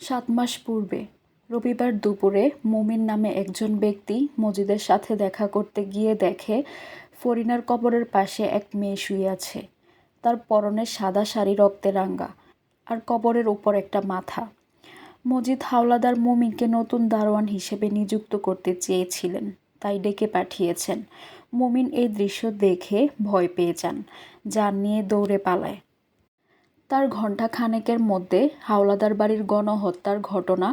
7 মাস পূর্বে রবিবার দুপুরে মুমিন নামে একজন ব্যক্তি মজিদের সাথে দেখা করতে গিয়ে দেখে ফরিনার কবরের পাশে এক মেয়ে শুয়ে আছে। তার পরনে সাদা শাড়ি রক্তে রাঙা, আর কবরের উপর একটা মাথা। মজিদ হাওলাদার মুমিনকে নতুন দারোয়ান হিসেবে নিযুক্ত করতে চেয়েছিলেন, তাই ডেকে পাঠিয়েছেন। মুমিন এই দৃশ্য দেখে ভয় পেয়ে যান নিয়ে দৌড়ে পালায়। তার ঘণ্টা খানেকের মধ্যে হাওলাদার বাড়ির গণহত্যার ঘটনা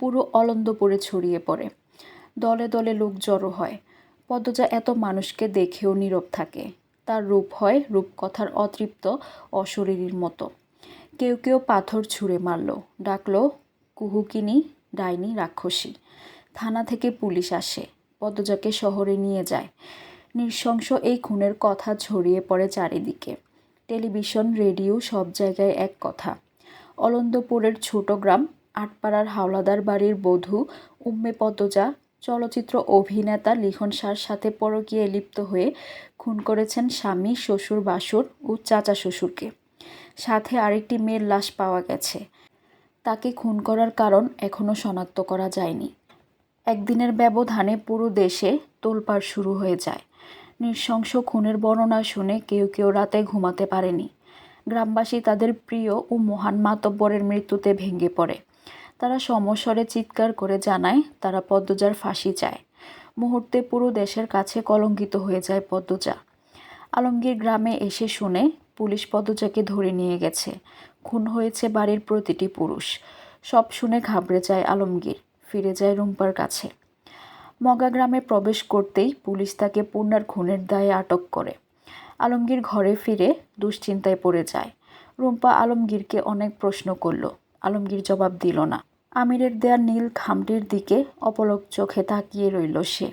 পুরো অলন্দপুরে ছড়িয়ে পড়ে। দলে দলে লোক জড়ো হয়। পদ্মজা এত মানুষকে দেখেও নীরব থাকে। তার রূপ হয় রূপকথার অতৃপ্ত অশরীরীর মতো। কেউ কেউ পাথর ছুঁড়ে মারল, ডাকল কুহুকিনী, ডাইনি, রাক্ষসী। থানা থেকে পুলিশ আসে, পদ্মজাকে শহরে নিয়ে যায়। নৃশংস এই খুনের কথা ছড়িয়ে পড়ে চারিদিকে। টেলিভিশন, রেডিও, সব জায়গায় এক কথা। অলন্দপুরের ছোট গ্রাম আটপাড়ার হাওলাদার বাড়ির বধূ উম্মে পদ্মজা চলচ্চিত্র অভিনেতা লিখন শাহর সাথে পরকীয়ায় লিপ্ত হয়ে খুন করেছেন স্বামী, শ্বশুর, বাসুর ও চাচা শ্বশুরকে। সাথে আরেকটি মেয়ের লাশ পাওয়া গেছে। তাকে খুন করার কারণ এখনও শনাক্ত করা যায়নি। একদিনের ব্যবধানে পুরো দেশে তোলপাড় শুরু হয়ে যায়। নৃশংস খুনের বর্ণনা শুনে কেউ কেউ রাতে ঘুমাতে পারেনি। গ্রামবাসী তাদের প্রিয় ও মহান মাতব্বরের মৃত্যুতে ভেঙে পড়ে। তারা সমস্বরে চিৎকার করে জানায় তারা পদ্মজার ফাঁসি চায়। মুহূর্তে পুরো দেশের কাছে কলঙ্কিত হয়ে যায় পদ্মজা। আলমগীর গ্রামে এসে শুনে পুলিশ পদ্মজাকে ধরে নিয়ে গেছে। খুন হয়েছে বাড়ির প্রতিটি পুরুষ। সব শুনে ঘাবড়ে যায় আলমগীর, ফিরে যায় রুম্পার কাছে। মগা গ্রামে প্রবেশ করতেই পুলিশ তাকে পূর্ণার খুনের দায়ে আটক করে। আলমগীর ঘরে ফিরে দুশ্চিন্তায় পড়ে যায়। রুম্পা আলমগীরকে অনেক প্রশ্ন করল, আলমগীর জবাব দিল না। আমিরের দেয়া নীল খামটির দিকে অপলক চোখে তাকিয়ে রইল সে।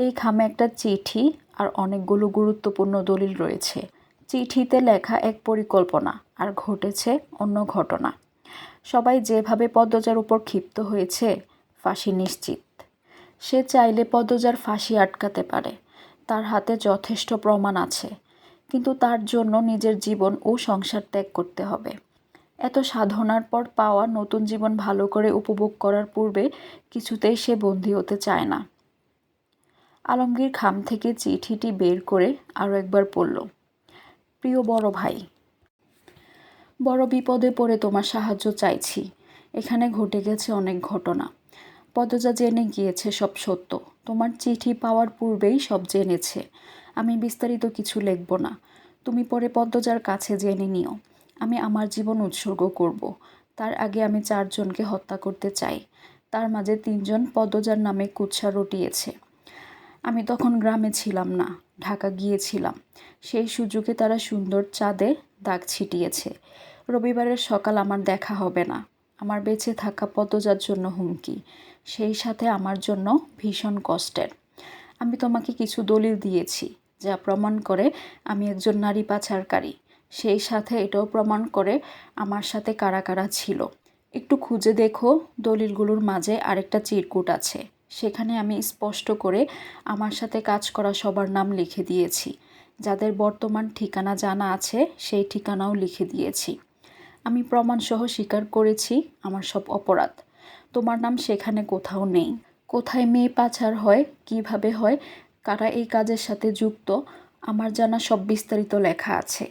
এই খামে একটা চিঠি আর অনেকগুলো গুরুত্বপূর্ণ দলিল রয়েছে। চিঠিতে লেখা এক পরিকল্পনা, আর ঘটেছে অন্য ঘটনা। সবাই যেভাবে পদ্মজার উপর ক্ষিপ্ত হয়েছে, ফাঁসি নিশ্চিত। সে চাইলে পদ্মজার ফাঁসি আটকাতে পারে। তার হাতে যথেষ্ট প্রমাণ আছে, কিন্তু তার জন্য নিজের জীবন ও সংসার ত্যাগ করতে হবে। এত সাধনার পর পাওয়া নতুন জীবন ভালো করে উপভোগ করার পূর্বে কিছুতেই সে বন্দী হতে চায় না। আলমগীর খাম থেকে চিঠিটি বের করে আরও একবার পড়ল। প্রিয় বড় ভাই, বড় বিপদে পড়ে তোমার সাহায্য চাইছি। এখানে ঘটে গেছে অনেক ঘটনা। পদ্মজা জেনে গিয়েছে সব সত্য। তোমার চিঠি পাওয়ার পূর্বেই সব জেনেছে। আমি বিস্তারিত কিছু লিখব না। তুমি পরে পদ্মজার কাছে জেনে নিও। আমি আমার জীবন উৎসর্গ করব। তার আগে আমি 4 জনকে হত্যা করতে চাই। তার মাঝে 3 জন পদ্মজার নামে কুৎসা রটিয়েছে। আমি তখন গ্রামে ছিলাম না, ঢাকা গিয়েছিলাম। সেই সুযোগে তারা সুন্দর চাঁদে দাগ ছিটিয়েছে। রবিবারের সকাল আমার দেখা হবে না। আমার বেঁচে থাকা পদ্মজার জন্য হুমকি, সেই সাথে আমার জন্য ভীষণ কষ্টের। আমি তোমাকে কিছু দলিল দিয়েছি, যা প্রমাণ করে আমি একজন নারী পাচারকারী। সেই সাথে এটাও প্রমাণ করে আমার সাথে কারা কারা ছিল। একটু খুঁজে দেখো, দলিলগুলোর মাঝে আরেকটা চিরকুট আছে। সেখানে আমি স্পষ্ট করে আমার সাথে কাজ করা সবার নাম লিখে দিয়েছি। যাদের বর্তমান ঠিকানা জানা আছে, সেই ঠিকানাও লিখে দিয়েছি। আমি প্রমাণসহ স্বীকার করেছি আমার সব অপরাধ। তোমার নাম সেখানে কোথাও নেই। কোথায় মেয়ে পাচার হয়, কিভাবে হয়, কারা এই কাজের সাথে যুক্ত, আমার জানা সব বিস্তারিত লেখা আছে।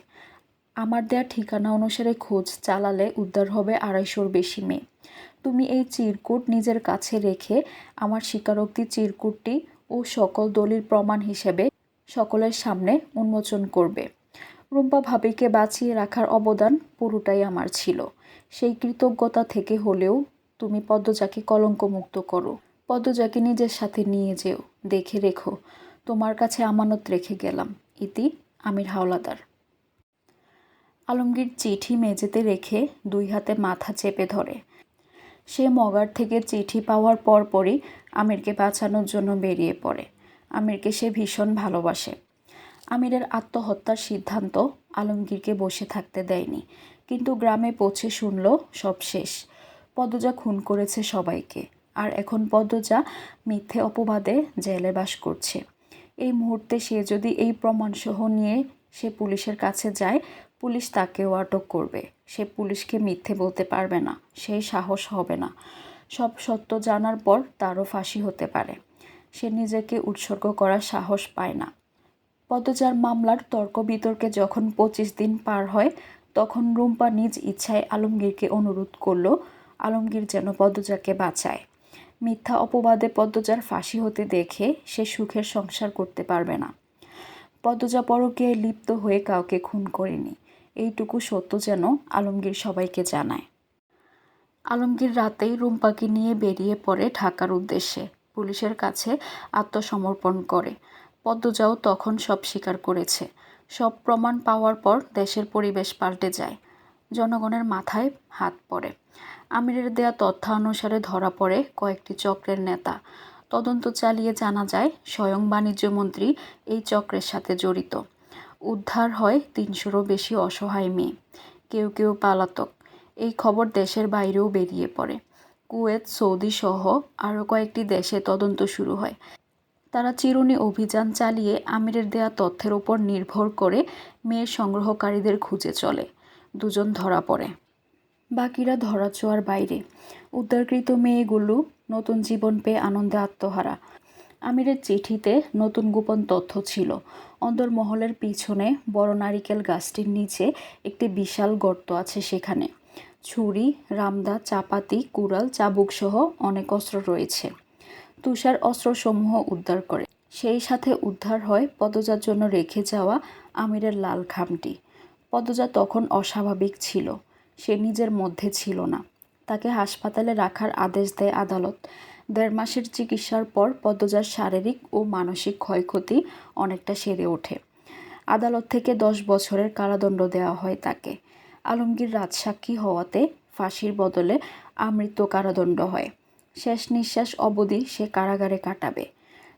আমার দেয়া ঠিকানা অনুসারে খোঁজ চালালে উদ্ধার হবে 250-র বেশি মেয়ে। তুমি এই চিরকুট নিজের কাছে রেখে আমার স্বীকারোক্তি চিরকুটটি ও সকল দলিল প্রমাণ হিসেবে সকলের সামনে উন্মোচন করবে। রুম্পা ভাবিকে বাঁচিয়ে রাখার অবদান পুরোটাই আমার ছিল। সেই কৃতজ্ঞতা থেকে হলেও তুমি পদ্মজাকে কলঙ্কমুক্ত করো। পদ্মজাকে নিজের সাথে নিয়ে যেও, দেখে রেখো। তোমার কাছে আমানত রেখে গেলাম। ইতি আমির হাওলাদার। আলমগীর চিঠি মেঝেতে রেখে 2 হাতে মাথা চেপে ধরে। সে মগার থেকে চিঠি পাওয়ার পরপরই আমিরকে বাঁচানোর জন্য বেরিয়ে পড়ে। আমিরকে সে ভীষণ ভালোবাসে। আমিরের আত্মহত্যার সিদ্ধান্ত আলমগীরকে বসে থাকতে দেয়নি। কিন্তু গ্রামে পৌঁছে শুনল সব শেষ। পদ্মজা খুন করেছে সবাইকে, আর এখন পদ্মজা মিথ্যে অপবাদে জেলে বাস করছে। এই মুহূর্তে সে যদি এই প্রমাণসহ নিয়ে সে পুলিশের কাছে যায়, পুলিশ তাকেও আটক করবে। সে পুলিশকে মিথ্যে বলতে পারবে না, সেই সাহস হবে না। সব সত্য জানার পর তারও ফাঁসি হতে পারে। সে নিজেকে উৎসর্গ করার সাহস পায় না। পদ্মজার মামলার তর্ক বিতর্কে যখন 25 দিন পার হয়, তখন রুম্পা নিজ ইচ্ছায় আলমগীরকে অনুরোধ করল আলমগীর যেন পদ্মজাকে বাঁচায়। মিথ্যা অপবাদে পদ্মজার ফাঁসি হতে দেখে সে সুখের সংসার করতে পারবে না। পদ্মজা পরকীয়ায় লিপ্ত হয়ে কাউকে খুন করেনি, এইটুকু সত্য যেন আলমগীর সবাইকে জানায়। আলমগীর রাতেই রুম্পাকে নিয়ে বেরিয়ে পড়ে ঢাকার উদ্দেশ্যে। পুলিশের কাছে আত্মসমর্পণ করে। পদ্মজাও তখন সব স্বীকার করেছে। সব প্রমাণ পাওয়ার পর দেশের পরিবেশ পাল্টে যায়। জনগণের মাথায় হাত পড়ে। আমিরের দেয়া তথ্যানুসারে ধরা পড়ে কয়েকটি চক্রের নেতা। তদন্ত চালিয়ে জানা যায় স্বয়ং বাণিজ্যমন্ত্রী এই চক্রের সাথে জড়িত। উদ্ধার হয় 300-রও বেশি অসহায় মেয়ে, কেউ কেউ পালাতক। এই খবর দেশের বাইরেও বেরিয়ে পড়ে। কুয়েত, সৌদি সহ আরও কয়েকটি দেশে তদন্ত শুরু হয়। তারা চিরুনি অভিযান চালিয়ে আমিরের দেয়া তথ্যের উপর নির্ভর করে মেয়ে সংগ্রহকারীদের খুঁজে চলে। 2 জন ধরা পড়ে, বাকিরা ধরাছোঁয়ার বাইরে। উদ্ধারকৃত মেয়েগুলো নতুন জীবন পেয়ে আনন্দে আত্মহারা। আমিরের চিঠিতে নতুন গোপন তথ্য ছিল। অন্দরমহলের পিছনে বড় নারিকেল গাছটির নিচে একটি বিশাল গর্ত আছে। সেখানে ছুরি, রামদা, চাপাতি, কুড়াল, চাবুকসহ অনেক অস্ত্র রয়েছে। তুষার অস্ত্রসমূহ উদ্ধার করে। সেই সাথে উদ্ধার হয় পদ্মজার জন্য রেখে যাওয়া আমিরের লাল খামটি। পদ্মজা তখন অস্বাভাবিক ছিল, সে নিজের মধ্যে ছিল না। তাকে হাসপাতালে রাখার আদেশ দেয় আদালত। 1.5 মাসের চিকিৎসার পর পদ্মজার শারীরিক ও মানসিক ক্ষয়ক্ষতি অনেকটা সেরে ওঠে। আদালত থেকে 10 বছরের কারাদণ্ড দেওয়া হয় তাকে। আলমগীর রাজসাক্ষী হওয়াতে ফাঁসির বদলে আমৃত্যু কারাদণ্ড হয়। শেষ নিঃশ্বাস অবধি সে কারাগারে কাটাবে।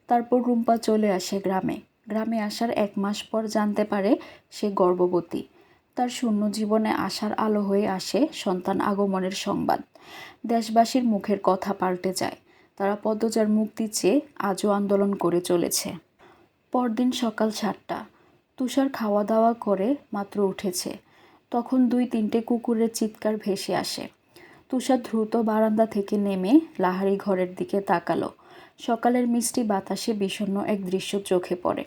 তারপর রুম্পা চলে আসে গ্রামে। গ্রামে আসার 1 মাস পর জানতে পারে সে গর্ভবতী। তার শূন্য জীবনে আশার আলো হয়ে আসে সন্তান আগমনের সংবাদ। দেশবাসীর মুখের কথা পাল্টে যায়। তারা পদ্মজার মুক্তি চেয়ে আজও আন্দোলন করে চলেছে। পরদিন সকাল 7টা। তুষার খাওয়া দাওয়া করে মাত্র উঠেছে। তখন 2-3টে কুকুরের চিৎকার ভেসে আসে। তুষার দ্রুত বারান্দা থেকে নেমে লাহারি ঘরের দিকে তাকালো। সকালের মিষ্টি বাতাসে বিষণ্ণ এক দৃশ্য চোখে পড়ে।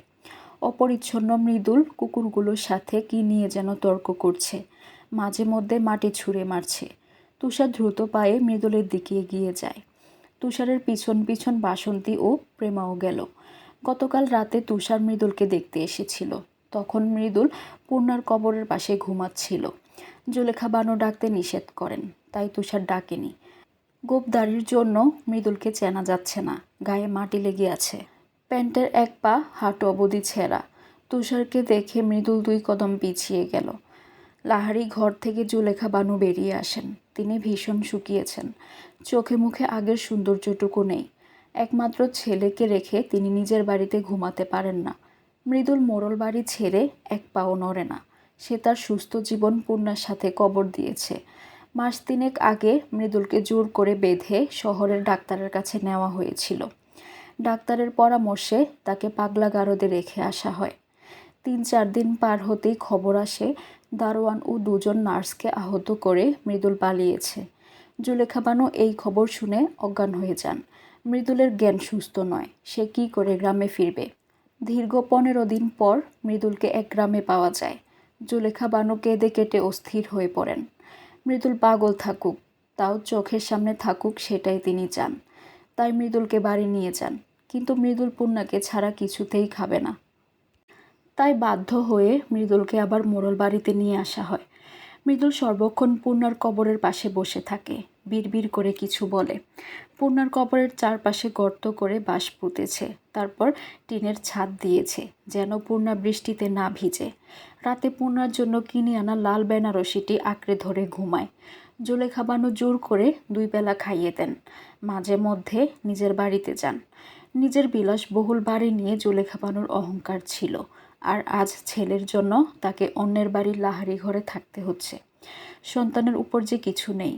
অপরিচ্ছন্ন মৃদুল কুকুরগুলোর সাথে কি নিয়ে যেন তর্ক করছে, মাঝে মধ্যে মাটি ছুঁড়ে মারছে। তুষার দ্রুত পায়ে মৃদুলের দিকে এগিয়ে যায়। তুষারের পিছন পিছন বাসন্তী ও প্রেমাও গেল। গতকাল রাতে তুষার মৃদুলকে দেখতে এসেছিল। তখন মৃদুল পূর্ণার কবরের পাশে ঘুমাচ্ছিল। জুলেখা বানু ডাকতে নিষেধ করেন, তাই তুষার ডাকেনি। গোপদারির জন্য মৃদুলকে চেনা যাচ্ছে না, গায়ে মাটি লেগে আছে। প্যান্টের এক পা হাঁটু অবধি ছেঁড়া। তুষারকে দেখে মৃদুল 2 কদম পিছিয়ে গেল। লাহারি ঘর থেকে জুলেখা বানু বেরিয়ে আসেন। তিনি ভীষণ শুকিয়েছেন। চোখে মুখে আগের সৌন্দর্যটুকু নেই। একমাত্র ছেলেকে রেখে তিনি নিজের বাড়িতে ঘুমাতে পারেন না। মৃদুল মোড়ল বাড়ি ছেড়ে 1 পাও নড়ে না। সে তার সুস্থ জীবন পূর্ণার সাথে কবর দিয়েছে। মাস 3 আগে মৃদুলকে জোর করে বেঁধে শহরের ডাক্তারের কাছে নেওয়া হয়েছিল। ডাক্তারের পরামর্শে তাকে পাগলা গারদে রেখে আসা হয়। 3-4 দিন পার হতেই খবর আসে দারোয়ান ও 2 জন নার্সকে আহত করে মৃদুল পালিয়েছে। জুলেখা বানু এই খবর শুনে অজ্ঞান হয়ে যান। মৃদুলের জ্ঞান সুস্থ নয়, সে কি করে গ্রামে ফিরবে? দীর্ঘ 15 দিন পর মৃদুলকে এক গ্রামে পাওয়া যায়। জুলেখা বানু কেঁদে কেটে অস্থির হয়ে পড়েন। মৃদুল পাগল থাকুক, তাও চোখের সামনে থাকুক, সেটাই তিনি চান। তাই মৃদুলকে বাড়ি নিয়ে যান। কিন্তু মৃদুল পূর্ণাকে ছাড়া কিছুতেই খাবে না। তাই বাধ্য হয়ে মৃদুলকে আবার মোড়ল বাড়িতে নিয়ে আসা হয়। মৃদুল সর্বক্ষণ পূর্ণার কবরের পাশে বসে থাকে, বিড়বিড় করে কিছু বলে। পূর্ণার কবরের চারপাশে গর্ত করে বাঁশ পুঁতেছে, তারপর টিনের ছাদ দিয়েছে যেন পূর্ণা বৃষ্টিতে না ভিজে। রাতে পূর্ণার জন্য কিনে আনা লাল বেনারসিটি আঁকড়ে ধরে ঘুমায়। জুলেখা বানু জোর করে 2 বেলা খাইয়ে দেন। মাঝে মধ্যে নিজের বাড়িতে যান। নিজের বিলাসবহুল বাড়ি নিয়ে জুলেখা বানুর অহংকার ছিল, আর আজ ছেলের জন্য তাকে অন্যের বাড়ির লাহারি ঘরে থাকতে হচ্ছে। সন্তানের উপর যে কিছু নেই।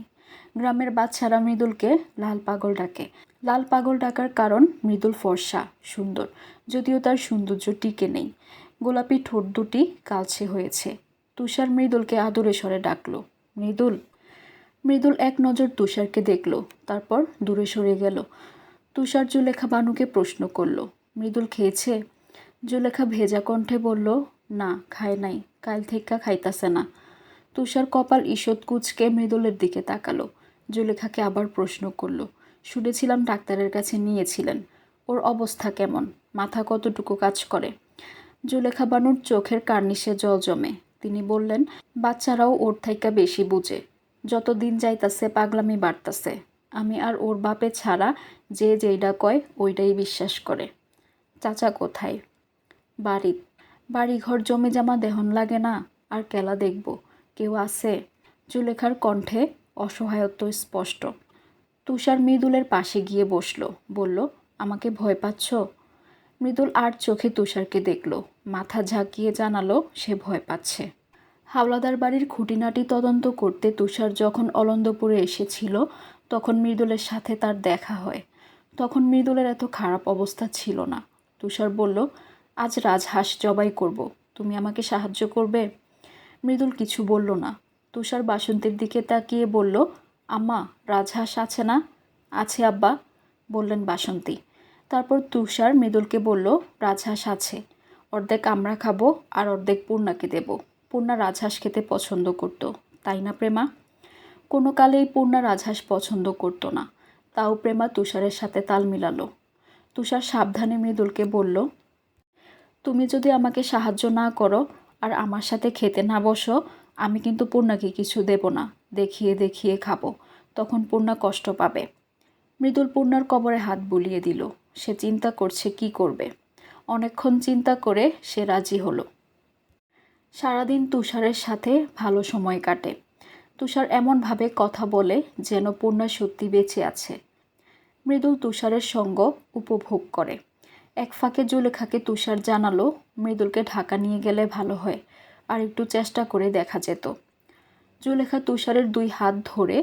গ্রামের বাচ্চারা মৃদুলকে লাল পাগল ডাকে। লাল পাগল ডাকার কারণ মৃদুল ফর্সা, সুন্দর, যদিও তার সৌন্দর্য টিকে নেই। গোলাপি ঠোঁট দুটি কালচে হয়েছে। তুষার মৃদুলকে আদুরে স্বরে ডাকলো, মৃদুল। মৃদুল এক নজর তুষারকে দেখল, তারপর দূরে সরে গেল। তুষার জুলেখা বানুকে প্রশ্ন করল, মৃদুল খেয়েছে? জুলেখা ভেজা কণ্ঠে বলল, না খায় নাই, কাল থেইক্কা খাইতাছে না। তুষার কপাল ঈষৎ কুঁচকে মৃদুলের দিকে তাকালো। জুলেখাকে আবার প্রশ্ন করল, শুনেছিলাম ডাক্তারের কাছে নিয়েছিলেন, ওর অবস্থা কেমন, মাথা কতটুকু কাজ করে? জুলেখা বানুর চোখের কার্নিশে জল জমে। তিনি বললেন, বাচ্চারাও ওর থাইক্কা বেশি বুঝে, যত দিন যাইতাছে পাগলামি বাড়তাছে। আমি আর ওর বাপে ছাড়া যে যেইডা কয় ওইটাই বিশ্বাস করে। চাচা কোথায়? বাড়িত। বাড়িঘর জমি জামা দেহন লাগে না, আর কেলা দেখব, কেউ আছে? জুলেখার কণ্ঠে অসহায়ত্ব স্পষ্ট। তুষার মৃদুলের পাশে গিয়ে বসল, বলল, আমাকে ভয় পাচ্ছ? মৃদুল আর চোখে তুষারকে দেখল, মাথা ঝাঁকিয়ে জানালো সে ভয় পাচ্ছে। হাওলাদার বাড়ির খুঁটিনাটি তদন্ত করতে তুষার যখন অলন্দপুরে এসেছিল, তখন মৃদুলের সাথে তার দেখা হয়। তখন মৃদুলের এত খারাপ অবস্থা ছিল না। তুষার বলল, আজ রাজহাঁস জবাই করব, তুমি আমাকে সাহায্য করবে? মৃদুল কিছু বলল না। তুষার বাসন্তীর দিকে তাকিয়ে বলল, আম্মা, রাজহাঁস আছে না? আছে আব্বা, বললেন বাসন্তী। তারপর তুষার মৃদুলকে বলল, রাজহাঁস আছে, অর্ধেক আমরা খাবো আর অর্ধেক পূর্ণাকে দেব। পূর্ণা রাজহাঁস খেতে পছন্দ করত, তাই না প্রেমা? কোনো কালেই পূর্ণা রাজহাঁস পছন্দ করত না, তাও প্রেমা তুষারের সাথে তাল মিলালো। তুষার সাবধানে মৃদুলকে বলল, তুমি যদি আমাকে সাহায্য না করো আর আমার সাথে খেতে না বসো, আমি কিন্তু পূর্ণাকে কিছু দেব না, দেখিয়ে দেখিয়ে খাবো, তখন পূর্ণা কষ্ট পাবে। মৃদুল পূর্ণার কবরে হাত বুলিয়ে দিল। সে চিন্তা করছে কি করবে। অনেকক্ষণ চিন্তা করে সে রাজি হলো। সারাদিন তুষারের সাথে ভালো সময় কাটে। তুষার এমনভাবে কথা বলে যেন পূর্ণা সত্যি বেঁচে আছে। মৃদুল তুষারের সঙ্গ উপভোগ করে। এক ফাঁকে জুলেখাকে তুষার জানালো, মৃদুলকে ঢাকা নিয়ে গেলে ভালো হয়, আর একটু চেষ্টা করে দেখা যেত। জুলেখা তুষারের 2 হাত ধরে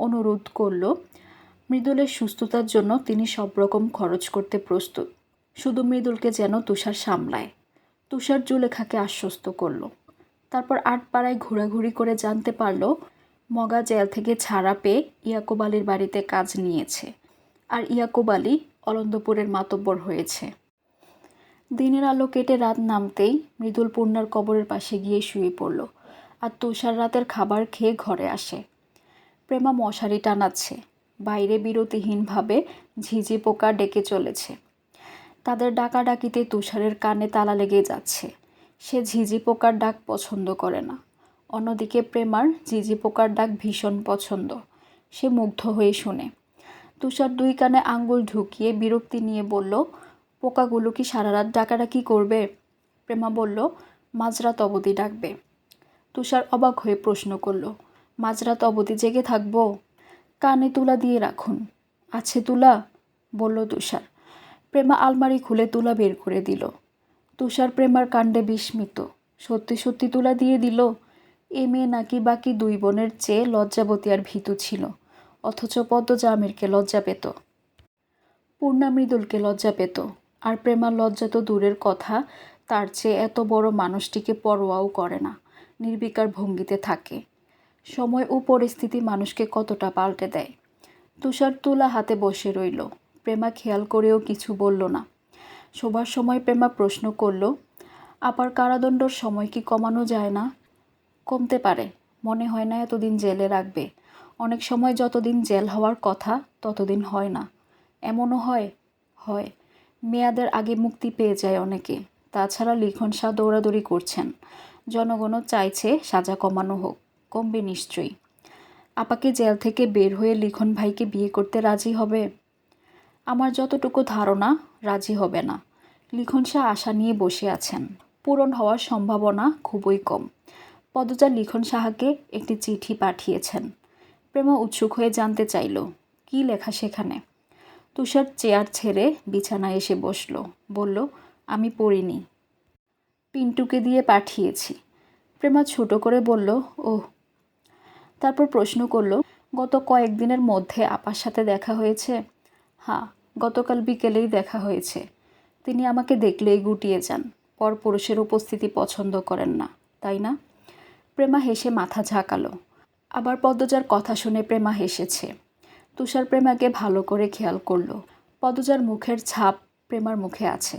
অনুরোধ করল, মৃদুলের সুস্থতার জন্য তিনি সব রকম খরচ করতে প্রস্তুত, শুধু মৃদুলকে যেন তুষার সামলায়। তুষার জুলেখাকে আশ্বস্ত করল। তারপর আটপাড়ায় ঘোরাঘুরি করে জানতে পারল, মগা জেল থেকে ছাড়া পেয়ে ইয়াকুব আলীর বাড়িতে কাজ নিয়েছে, আর ইয়াকুব আলী অলন্দপুরের মাতব্বর হয়েছে। দিনের আলো কেটে রাত নামতেই মৃদুল পূর্ণার কবরের পাশে গিয়ে শুয়ে পড়ল, আর তুষার রাতের খাবার খেয়ে ঘরে আসে। প্রেমা মশারি টানাচ্ছে। বাইরে বিরতিহীনভাবে ঝিঝি পোকা ডেকে চলেছে। তাদের ডাকাডাকিতে তুষারের কানে তালা লেগে যাচ্ছে। সে ঝিঝি পোকার ডাক পছন্দ করে না। অন্যদিকে প্রেমার ঝিঝি পোকার ডাক ভীষণ পছন্দ। সে মুগ্ধ হয়ে শুনে। তুষার 2 কানে আঙ্গুল ঢুকিয়ে বিরক্তি নিয়ে বলল, পোকাগুলো কি সারা রাত ডাকাডাকি করবে? প্রেমা বলল, মাঝরাত অবধি ডাকবে। তুষার অবাক হয়ে প্রশ্ন করল, মাঝরাত অবধি জেগে থাকবো? কানে তুলা দিয়ে রাখুন। আছে তুলা? বলল তুষার। প্রেমা আলমারি খুলে তুলা বের করে দিল। তুষার প্রেমার কাণ্ডে বিস্মিত। সত্যি সত্যি তুলা দিয়ে দিল। এ মেয়ে নাকি বাকি 2 বোনের চেয়ে লজ্জাবতী আর ভীতু ছিল, অথচ পদ্মজামিরকে লজ্জা পেত, পূর্ণা মৃদুলকে লজ্জা পেত, আর প্রেমার লজ্জা তো দূরের কথা, তার চেয়ে এত বড় মানুষটিকে পরোয়াও করে না, নির্বিকার ভঙ্গিতে থাকে। সময় ও পরিস্থিতি মানুষকে কতটা পাল্টে দেয়। তুষার তুলা হাতে বসে রইল। প্রেমা খেয়াল করেও কিছু বলল না। শোবার সময় প্রেমা প্রশ্ন করল, আপার কারাদণ্ডর সময় কি কমানো যায় না? কমতে পারে, মনে হয় না এতদিন জেলে রাখবে। অনেক সময় যতদিন জেল হওয়ার কথা ততদিন হয় না। এমনও হয়। হয়, মেয়াদের আগে মুক্তি পেয়ে যায় অনেকে। তাছাড়া লিখন শাহ দৌড়াদৌড়ি করছেন, জনগণও চাইছে সাজা কমানো হোক। কমবে নিশ্চয়ই। আপাকে জেল থেকে বের হয়ে লিখন ভাইকে বিয়ে করতে রাজি হবে? আমার যতটুকু ধারণা রাজি হবে না। লিখন শাহ আশা নিয়ে বসে আছেন, পূরণ হওয়ার সম্ভাবনা খুবই কম। পদ্মজা লিখন শাহকে একটি চিঠি পাঠিয়েছেন। প্রেমা উৎসুক হয়ে জানতে চাইল, কী লেখা সেখানে? তুষার চেয়ার ছেড়ে বিছানায় এসে বসল। বলল, আমি পড়িনি, পিন্টুকে দিয়ে পাঠিয়েছি। প্রেমা ছোট করে বলল, ওহ। তারপর প্রশ্ন করল, গত কয়েকদিনের মধ্যে আপার সাথে দেখা হয়েছে? হ্যাঁ, গতকাল বিকেলেই দেখা হয়েছে। তিনি আমাকে দেখলেই গুটিয়ে যান, পরপুরুষের উপস্থিতি পছন্দ করেন না, তাই না? প্রেমা হেসে মাথা ঝাঁকালো। আবার পদ্মজার কথা শুনে প্রেমা হেসেছে। তুষার প্রেমাকে ভালো করে খেয়াল করলো। পদ্মজার মুখের ছাপ প্রেমার মুখে আছে।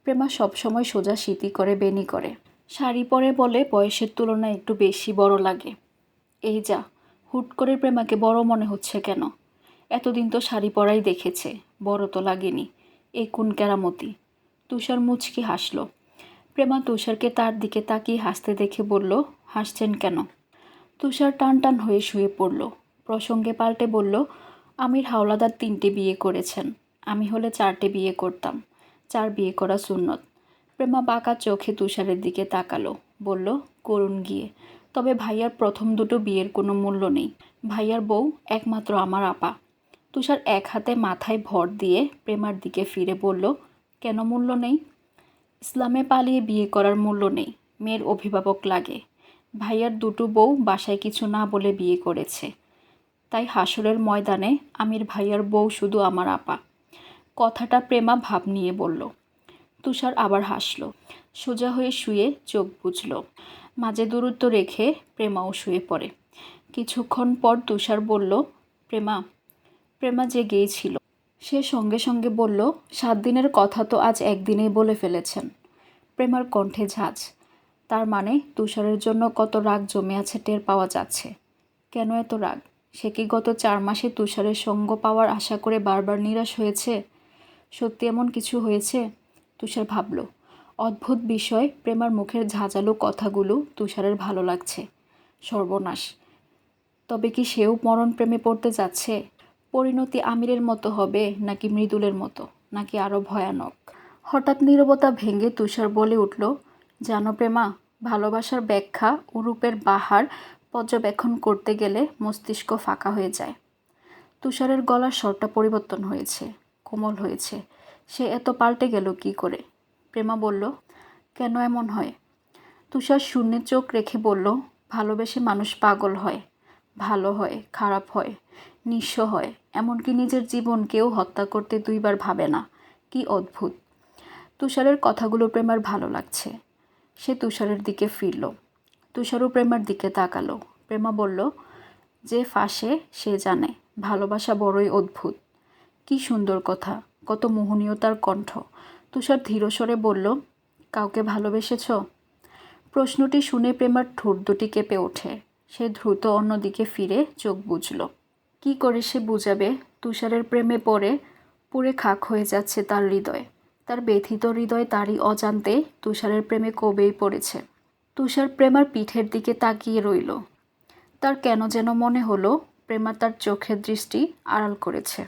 প্রেমা সবসময় সোজা সিঁথি করে বেনি করে। শাড়ি পরে বলে বয়সের তুলনায় একটু বেশি বড় লাগে। এই যা, হুট করে প্রেমাকে বড় মনে হচ্ছে কেন? এতদিন তো শাড়ি পরাই দেখেছে, বড় তো লাগেনি। এই কোন কেরামতি? তুষার মুচকি হাসল। প্রেমা তুষারকে তার দিকে তাকিয়ে হাসতে দেখে বলল, হাসছেন কেন? তুষার টান টান হয়ে শুয়ে পড়ল। প্রসঙ্গে পাল্টে বলল, আমির হাওলাদার 3টে বিয়ে করেছেন, আমি হলে 4টে বিয়ে করতাম। 4 বিয়ে করা সুন্নত। প্রেমা বাঁকা চোখে তুষারের দিকে তাকালো, বলল, করুন গিয়ে। তবে ভাইয়ার প্রথম 2টো বিয়ের কোনো মূল্য নেই। ভাইয়ার বউ একমাত্র আমার আপা। তুষার এক হাতে মাথায় ভর দিয়ে প্রেমার দিকে ফিরে বলল, কেন মূল্য নেই? ইসলামে পালিয়ে বিয়ে করার মূল্য নেই, মেয়ের অভিভাবক লাগে। ভাইয়ার 2টো বউ বাসায় কিছু না বলে বিয়ে করেছে, তাই হাসরের ময়দানে আমির ভাইয়ার বউ শুধু আমার আপা। কথাটা প্রেমা ভাব নিয়ে বলল। তুষার আবার হাসল। সোজা হয়ে শুয়ে চোখ বুজল। মাঝে দূরত্ব রেখে প্রেমাও শুয়ে পড়ে। কিছুক্ষণ পর তুষার বলল, প্রেমা যে গিয়েছিল। সে সঙ্গে সঙ্গে বলল, 7 দিনের কথা তো আজ একদিনেই বলে ফেলেছেন। প্রেমার কণ্ঠে ঝাঁজ। তার মানে তুষারের জন্য কত রাগ জমে আছে টের পাওয়া যাচ্ছে। কেন এত রাগ? সে কি গত 4 মাসে তুষারের সঙ্গ পাওয়ার আশা করে বারবার নিরাশ হয়েছে? সত্যি এমন কিছু হয়েছে? তুষার ভাবল। অদ্ভুত বিষয়, প্রেমার মুখের ঝাঁঝালো কথাগুলো তুষারের ভালো লাগছে। সর্বনাশ! তবে কি সেও মরণ প্রেমে পড়তে যাচ্ছে? পরিণতি আমিরের মতো হবে, নাকি মৃদুলের মতো, নাকি আরও ভয়ানক? হঠাৎ নীরবতা ভেঙে তুষার বলে উঠল, জানো প্রেমা, ভালোবাসার ব্যাখ্যা ও রূপের বাহার পর্যবেক্ষণ করতে গেলে মস্তিষ্ক ফাঁকা হয়ে যায়। তুষারের গলার স্বরটা পরিবর্তন হয়েছে, কোমল হয়েছে। সে এত পাল্টে গেল কি করে? প্রেমা বলল, কেন এমন হয়? তুষার শূন্যে চোখ রেখে বলল, ভালোবেসে মানুষ পাগল হয়, ভালো হয়, খারাপ হয়, নিঃস্ব হয়, এমনকি নিজের জীবনকেও হত্যা করতে 2বার ভাবে না। কি অদ্ভুত! তুষারের কথাগুলো প্রেমার ভালো লাগছে। সে তুষারের দিকে ফিরল। তুষারও প্রেমার দিকে তাকালো। প্রেমা বলল, যে ফাঁসে সে জানে ভালোবাসা বড়ই অদ্ভুত। কি সুন্দর কথা, কত মোহনীয় তার কণ্ঠ। তুষার ধীরস্বরে বলল, কাউকে ভালোবেসেছ? প্রশ্নটি শুনে প্রেমার ঠোঁট দুটি কেঁপে ওঠে। সে দ্রুত অন্যদিকে ফিরে চোখ বুজল। কি করে সে বুঝাবে তুষারের প্রেমে পড়ে পুড়ে খাক হয়ে যাচ্ছে তার হৃদয়। তার ব্যথিত হৃদয় তারই অজান্তে তুষারের প্রেমে কবেই পড়েছে। তুষার প্রেমার পিঠের দিকে তাকিয়ে রইল। তার কেন যেন মনে হলো প্রেমা তার চোখের দৃষ্টি আড়াল করেছে।